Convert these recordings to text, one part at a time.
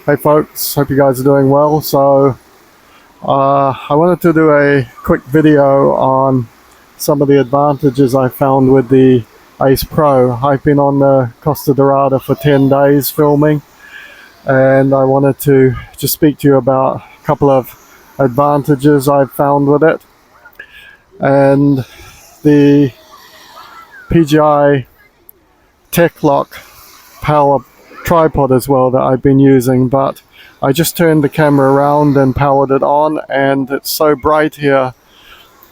Hey folks, hope you guys are doing well. I wanted to do a quick video on some of the advantages I found with the Ace Pro. I've been on the Costa Dorada for 10 days filming, and I wanted to just speak to you about a couple of advantages I've found with it. And the PGI Tech Lock power tripod as well that I've been using, but I just turned the camera around and powered it on, and it's so bright here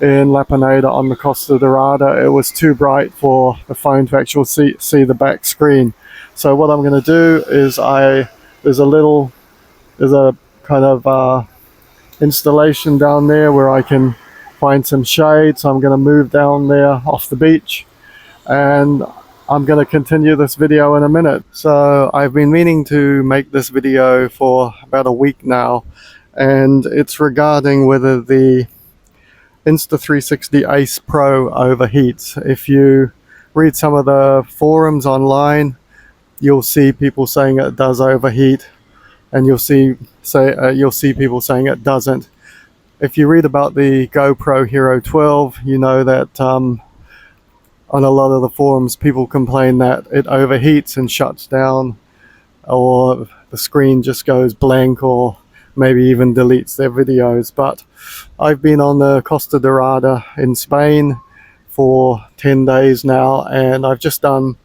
in Lapaneda on the Costa Dorada. It was too bright for the phone to actually see the back screen. So what I'm going to do is there's a kind of installation down there where I can find some shade, so I'm going to move down there off the beach, and I'm going to continue this video in a minute. So I've been meaning to make this video for about a week now, and it's regarding whether the Insta360 Ace Pro overheats. If you read some of the forums online, you'll see people saying it does overheat, and you'll see people saying it doesn't. If you read about the GoPro Hero 12, you know that on a lot of the forums, people complain that it overheats and shuts down, or the screen just goes blank, or maybe even deletes their videos. But I've been on the Costa Dorada in Spain for 10 days now, and I've just done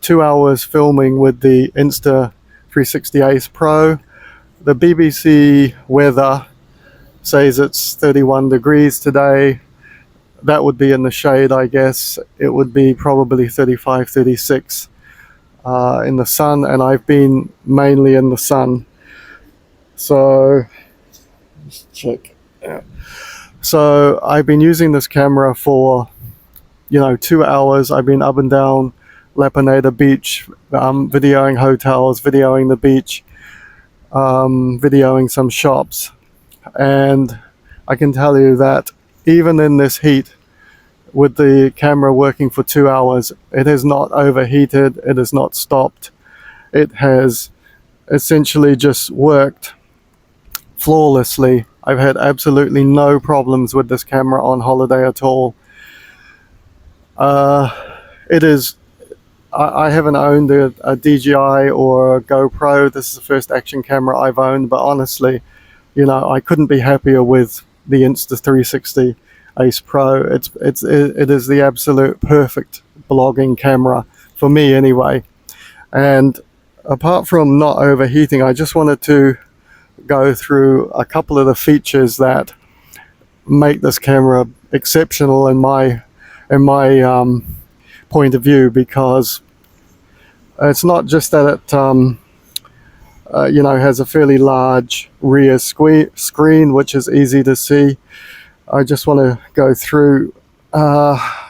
2 hours filming with the Insta360 Ace Pro. The BBC weather says it's 31 degrees today. That would be in the shade, I guess. It would be probably 35, 36 in the sun, and I've been mainly in the sun. So, let's check. Yeah. So I've been using this camera for, 2 hours. I've been up and down Lapaneda Beach, videoing hotels, videoing the beach, videoing some shops, and I can tell you that even in this heat, with the camera working for 2 hours, it has not overheated, it has not stopped. It has essentially just worked flawlessly. I've had absolutely no problems with this camera on holiday at all. I haven't owned a DJI or a GoPro. This is the first action camera I've owned, but honestly, I couldn't be happier with the Insta360 Ace Pro. It is the absolute perfect blogging camera for me anyway. And apart from not overheating, I just wanted to go through a couple of the features that make this camera exceptional in my point of view, because it's not just that it has a fairly large rear screen, which is easy to see. I just want to go through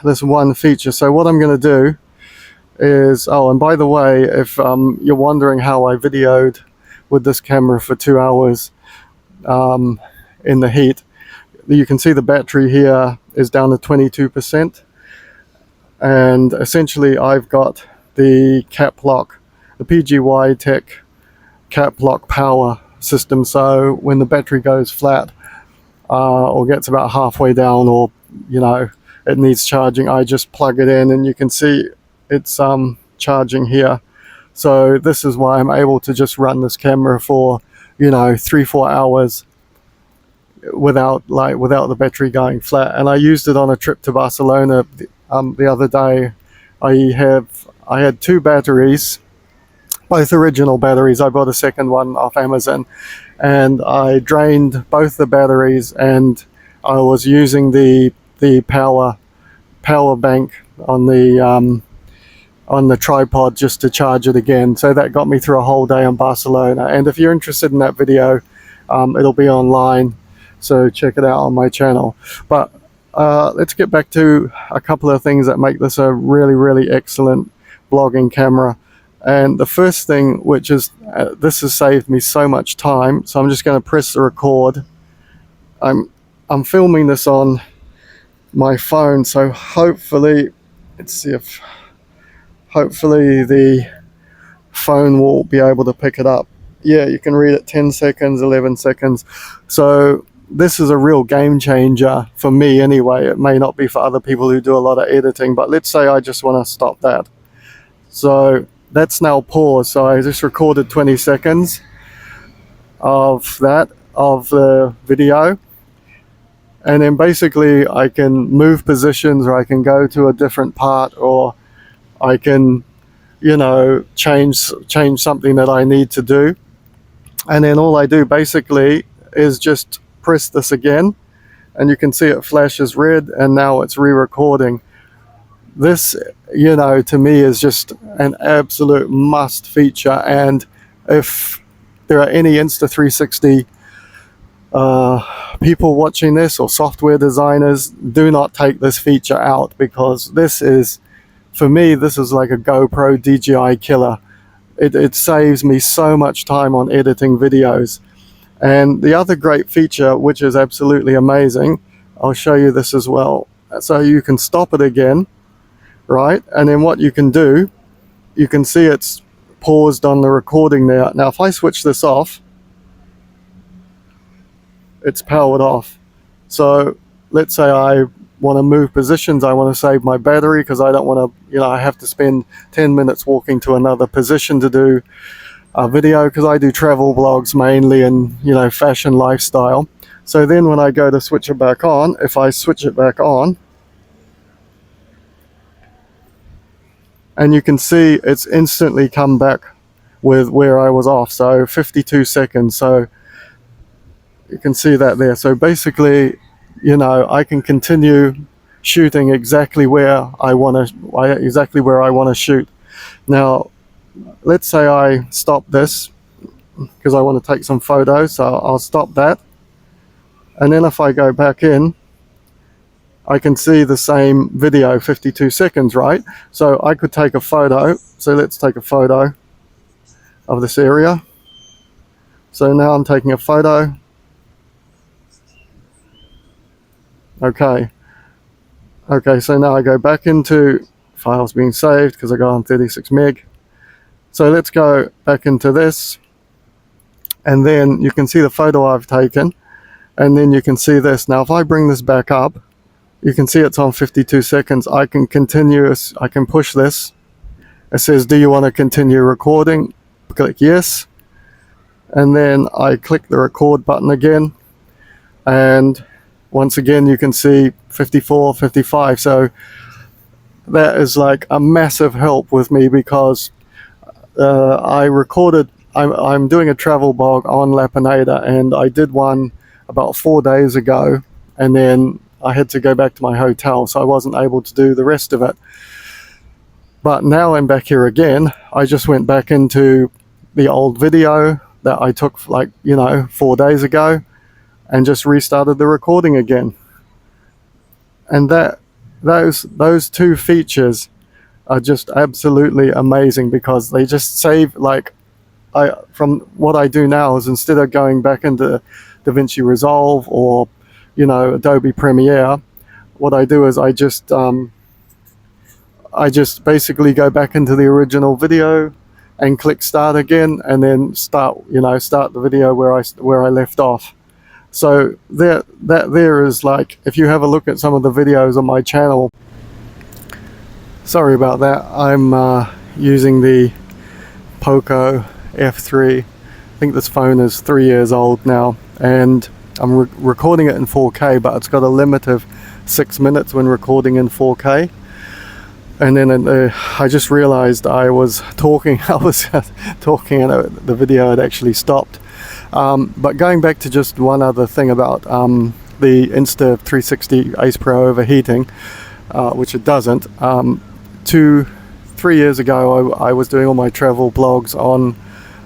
this one feature. So what I'm going to do is, and by the way, if you're wondering how I videoed with this camera for 2 hours in the heat, you can see the battery here is down to 22%, and essentially I've got the cap lock, the PGI Tech cap lock power system. So when the battery goes flat, or gets about halfway down, or it needs charging, I just plug it in, and you can see it's charging here. So this is why I'm able to just run this camera for 3-4 hours without the battery going flat. And I used it on a trip to Barcelona the other day. I had 2 batteries, both original batteries. I bought a second one off Amazon, and I drained both the batteries, and I was using the power bank on the tripod just to charge it again. So that got me through a whole day in Barcelona. And if you're interested in that video, it'll be online, so check it out on my channel. But let's get back to a couple of things that make this a really, really excellent blogging camera. And the first thing, which is, this has saved me so much time, so I'm just going to press the record. I'm filming this on my phone, so hopefully, hopefully the phone will be able to pick it up. Yeah, you can read it 10 seconds, 11 seconds. So this is a real game changer for me anyway. It may not be for other people who do a lot of editing, but let's say I just want to stop that. So that's now paused. So I just recorded 20 seconds of the video. And then basically I can move positions, or I can go to a different part, or I can, change something that I need to do. And then all I do basically is just press this again, and you can see it flashes red, and now it's re-recording. This, to me is just an absolute must feature. And if there are any Insta360 people watching this, or software designers, do not take this feature out, because this is, for me, this is like a GoPro DJI killer. It saves me so much time on editing videos. And the other great feature, which is absolutely amazing, I'll show you this as well. So you can stop it again, right? And then what you can do, you can see it's paused on the recording there. Now if I switch this off, it's powered off. So let's say I want to move positions, I want to save my battery, because I don't want to, I have to spend 10 minutes walking to another position to do a video, because I do travel vlogs mainly, and fashion, lifestyle. So then when I go to switch it back on, if I switch it back on, and you can see it's instantly come back with where I was off, so 52 seconds. So you can see that there. So basically, I can continue shooting exactly where I want to shoot. Now, let's say I stop this because I want to take some photos, so I'll stop that. And then if I go back in, I can see the same video, 52 seconds, right? So I could take a photo. So let's take a photo of this area. So now I'm taking a photo. Okay, so now I go back into files being saved, because I got on 36 meg. So let's go back into this, and then you can see the photo I've taken, and then you can see this. Now if I bring this back up, you can see it's on 52 seconds. I can push this. It says, do you want to continue recording? Click yes, and then I click the record button again, and once again you can see 54, 55. So that is like a massive help with me, because I'm doing a travel blog on Lapinator, and I did one about 4 days ago, and then I had to go back to my hotel, so I wasn't able to do the rest of it. But now I'm back here again. I just went back into the old video that I took 4 days ago, and just restarted the recording again. And those two features are just absolutely amazing, because they just save, from what I do now is, instead of going back into DaVinci Resolve or Adobe Premiere, what I do is I just basically go back into the original video and click start again, and then start the video where I left off. So there is, like, if you have a look at some of the videos on my channel, sorry about that, I'm using the Poco F3. I think this phone is 3 years old now, and I'm recording it in 4K, but it's got a limit of 6 minutes when recording in 4K. And then I just realized I was talking and the video had actually stopped. But going back to just one other thing about the Insta360 Ace Pro overheating, which it doesn't. 2-3 years ago, I was doing all my travel blogs on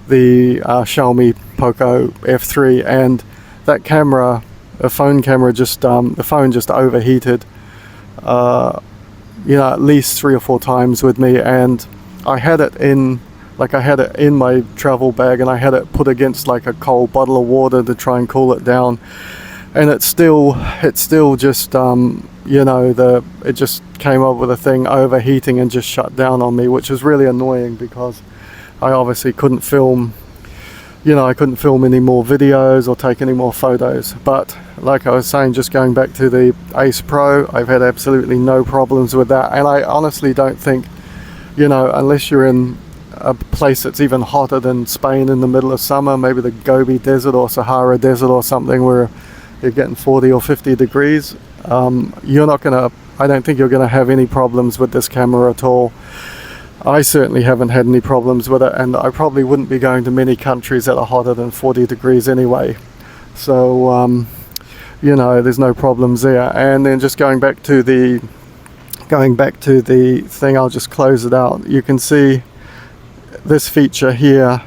the Xiaomi Poco F3, and that camera, the phone just overheated, at least 3 or 4 times with me, and I had it in my travel bag, and I had it put against like a cold bottle of water to try and cool it down, and it still just it just came up with a thing overheating and just shut down on me, which was really annoying, because I obviously couldn't film you know, I couldn't film any more videos or take any more photos. But like I was saying, just going back to the Ace Pro, I've had absolutely no problems with that. And I honestly don't think, you know, unless you're in a place that's even hotter than Spain in the middle of summer, maybe the Gobi Desert or Sahara Desert or something, where you're getting 40 or 50 degrees, you're not gonna, I don't think you're gonna have any problems with this camera at all. I certainly haven't had any problems with it, and I probably wouldn't be going to many countries that are hotter than 40 degrees anyway. So, you know, there's no problems there. And then just going back to the thing, I'll just close it out. You can see this feature here,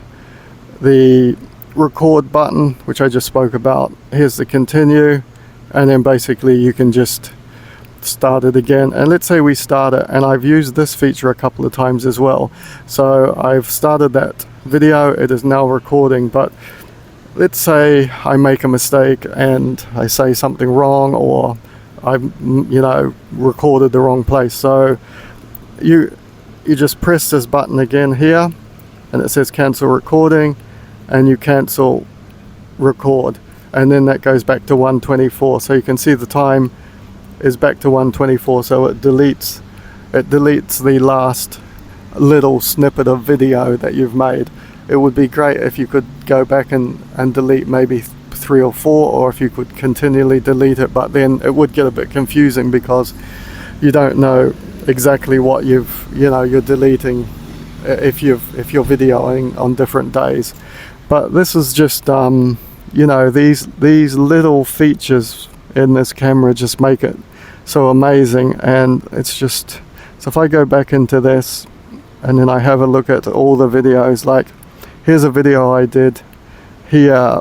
the record button, which I just spoke about. Here's the continue, and then basically you can just start it again. And let's say we start it, and I've used this feature a couple of times as well. So I've started that video, it is now recording, but let's say I make a mistake and I say something wrong, or I've, you know, recorded the wrong place. So you just press this button again here, and it says cancel recording, and you cancel record, and then that goes back to 124. So you can see the time is back to 124, so it deletes the last little snippet of video that you've made. It would be great if you could go back and delete maybe 3 or 4, or if you could continually delete it, but then it would get a bit confusing because you don't know exactly what you're deleting if you're videoing on different days. But this is just you know, these little features in this camera just make it so amazing. And it's just, so if I go back into this and then I have a look at all the videos, like here's a video I did here.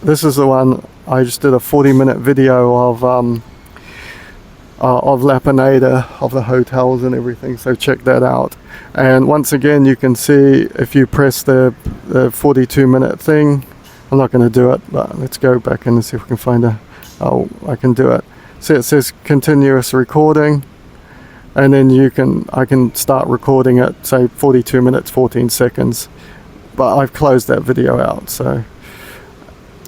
This is the one I just did, a 40-minute video of Lapanada, of the hotels and everything, so check that out. And once again, you can see if you press the 42-minute thing, I'm not going to do it, but let's go back and see if we can find oh, I can do it. See, it says continuous recording, and then I can start recording at, say, 42 minutes 14 seconds, but I've closed that video out. So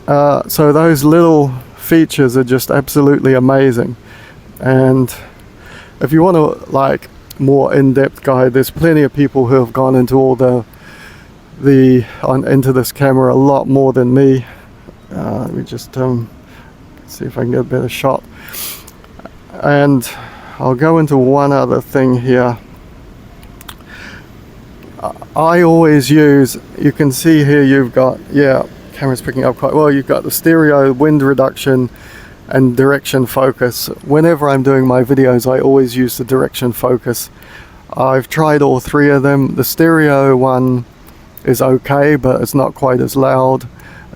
so those little features are just absolutely amazing. And if you want to like more in-depth guide, there's plenty of people who have gone into all into this camera a lot more than me. Let me just see if I can get a better shot. And I'll go into one other thing here. I always use, you can see here you've got, yeah, camera's picking up quite well, you've got the stereo, wind reduction, and direction focus. Whenever I'm doing my videos, I always use the direction focus. I've tried all 3 of them. The stereo one is okay, but it's not quite as loud,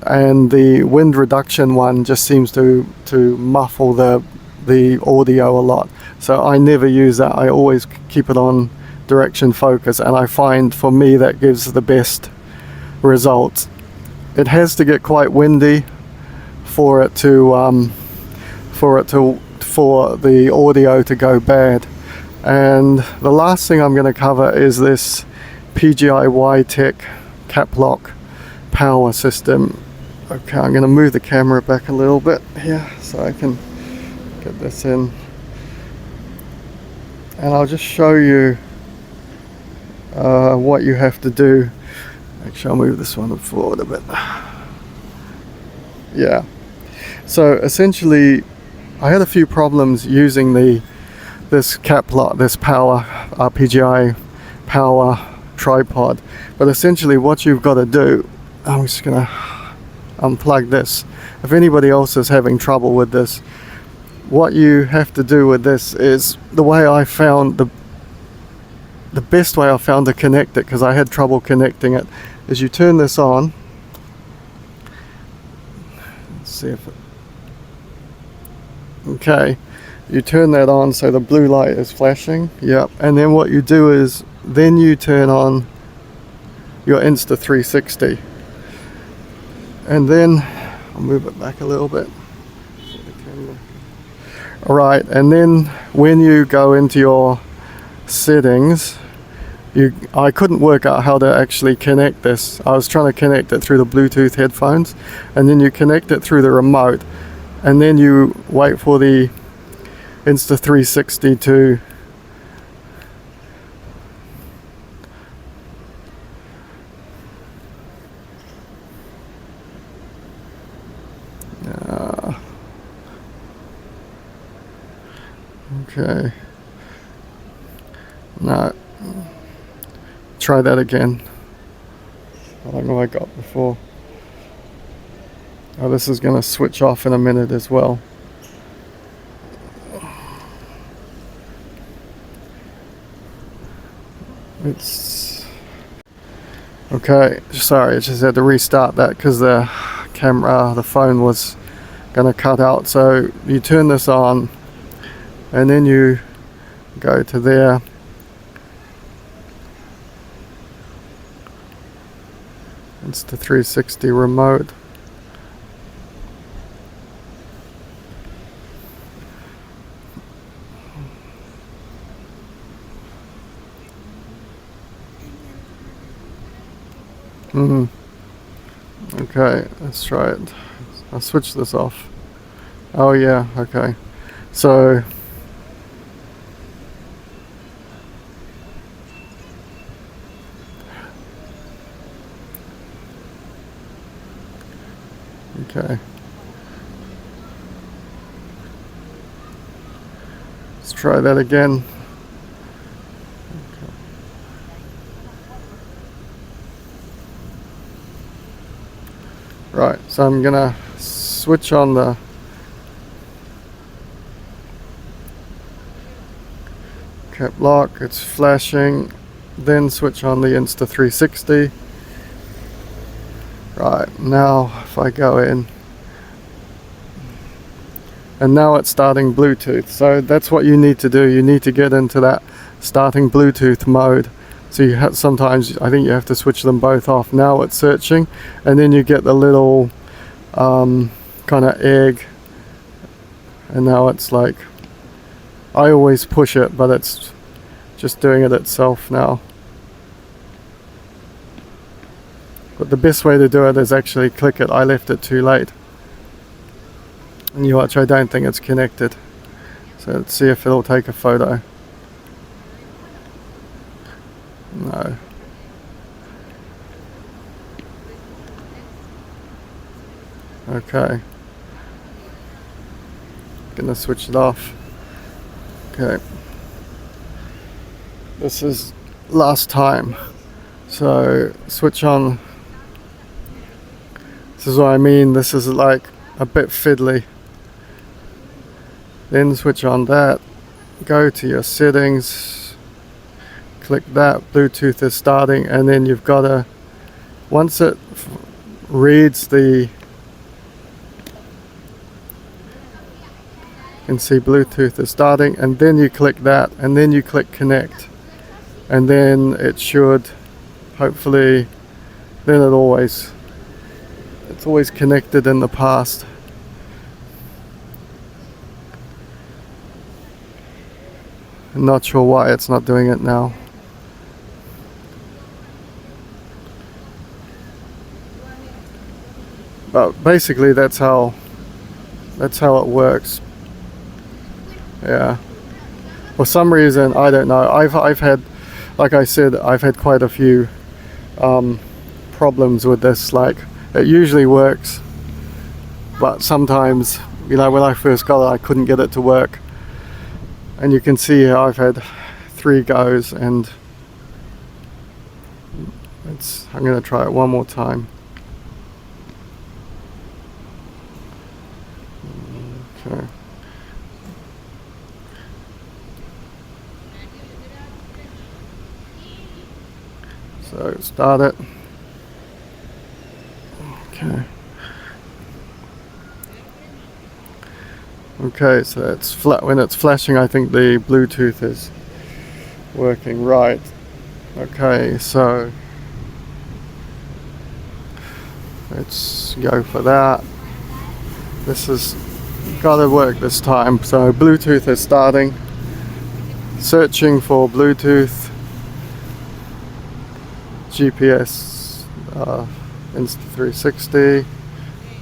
and the wind reduction one just seems to muffle the audio a lot. So I never use that. I always keep it on direction focus, and I find for me that gives the best results. It has to get quite windy for the audio to go bad. And the last thing I'm going to cover is this PGI Tech cap lock power system. Okay, I'm going to move the camera back a little bit here so I can get this in, and I'll just show you what you have to do. Actually, I'll move this one forward a bit. Yeah, so essentially I had a few problems using this cap lock, this power PGI power tripod, but essentially what you've got to do, I'm just gonna unplug this. If anybody else is having trouble with this, what you have to do with this is the way I found, the best way I found to connect it, because I had trouble connecting it, is you turn this on. Let's see if it, okay, you turn that on so the blue light is flashing. Yep. And then what you do is then you turn on your Insta360, and then I'll move it back a little bit. Alright, and then when you go into your settings, I couldn't work out how to actually connect this. I was trying to connect it through the Bluetooth headphones, and then you connect it through the remote, and then you wait for the Insta360 to okay. No. Try that again. I don't know what I got before. Oh, this is going to switch off in a minute as well. It's okay. Sorry, I just had to restart that because the phone was going to cut out. So you turn this on, and then you go to there. It's the 360 remote. Okay, let's try it. I'll switch this off. Oh yeah, okay. So okay. Let's try that again. Okay. Right, so I'm gonna switch on the cap lock, it's flashing, then switch on the Insta360. Right, now if I go in, and now it's starting Bluetooth. So that's what you need to do. You need to get into that starting Bluetooth mode. So you have, sometimes I think you have to switch them both off. Now it's searching, and then you get the little kind of egg, and now it's like, I always push it, but it's just doing it itself now. But the best way to do it is actually click it. I left it too late. And you watch, I don't think it's connected. So let's see if it'll take a photo. No. Okay. Gonna switch it off. Okay. This is last time. So switch on. This is what I mean. This is like a bit fiddly. Then switch on that. Go to your settings. Click that. Bluetooth is starting, and then you've got to, once it reads the, you can see Bluetooth is starting, and then you click that, and then you click connect, and then it should hopefully, then it's always connected in the past. I'm not sure why it's not doing it now. But basically that's how it works. Yeah. For some reason, I don't know. I've had, like I said, I've had quite a few problems with this. Like, it usually works, but sometimes, you know, when I first got it, I couldn't get it to work. And you can see here I've had 3 goes, and I'm going to try it one more time. Okay. So start it. Okay. Okay, so it's flat when it's flashing. I think the Bluetooth is working right. Okay, so let's go for that. This has got to work this time. So Bluetooth is starting. Searching for Bluetooth. GPS, Insta360.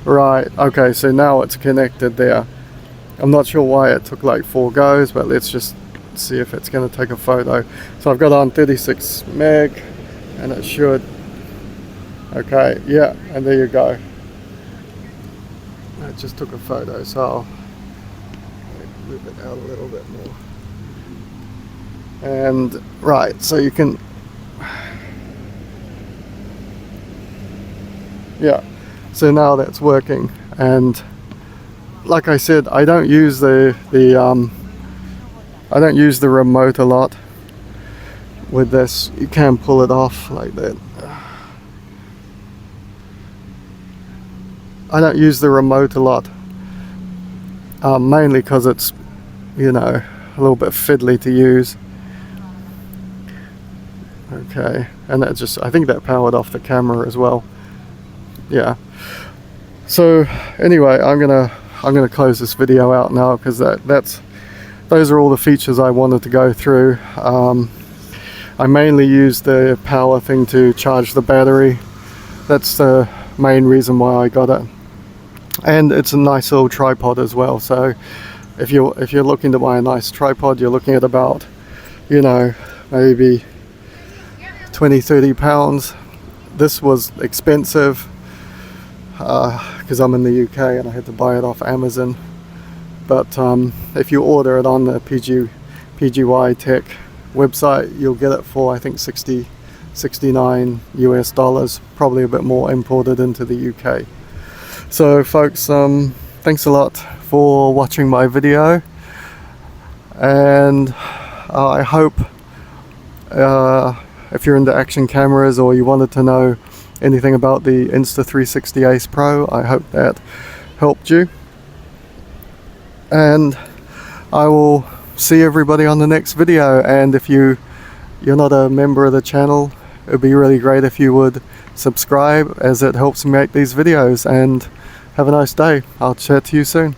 Right, okay, so now it's connected there. I'm not sure why it took like 4 goes, but let's just see if it's going to take a photo. So I've got on 36 meg, and it should. Okay, yeah, and there you go. I just took a photo, so I'll move it out a little bit more. And right, so you can, yeah, so now that's working. And like I said, I don't use the remote a lot with this. You can pull it off like that. I don't use the remote a lot, mainly because it's, you know, a little bit fiddly to use. Okay, and that just, I think that powered off the camera as well. Yeah. So anyway, I'm gonna close this video out now, because those are all the features I wanted to go through. I mainly use the power thing to charge the battery. That's the main reason why I got it. And it's a nice little tripod as well. So if you're looking to buy a nice tripod, you're looking at about, you know, maybe 20-30 pounds. This was expensive because I'm in the UK and I had to buy it off Amazon. But if you order it on the PGY Tech website, you'll get it for, I think, 69 US dollars, probably a bit more, imported into the UK. So folks, thanks a lot for watching my video, and I hope if you're into action cameras or you wanted to know anything about the Insta360 Ace Pro, I hope that helped you. And I will see everybody on the next video. And if you're not a member of the channel, it would be really great if you would subscribe, as it helps me make these videos. And have a nice day. I'll chat to you soon.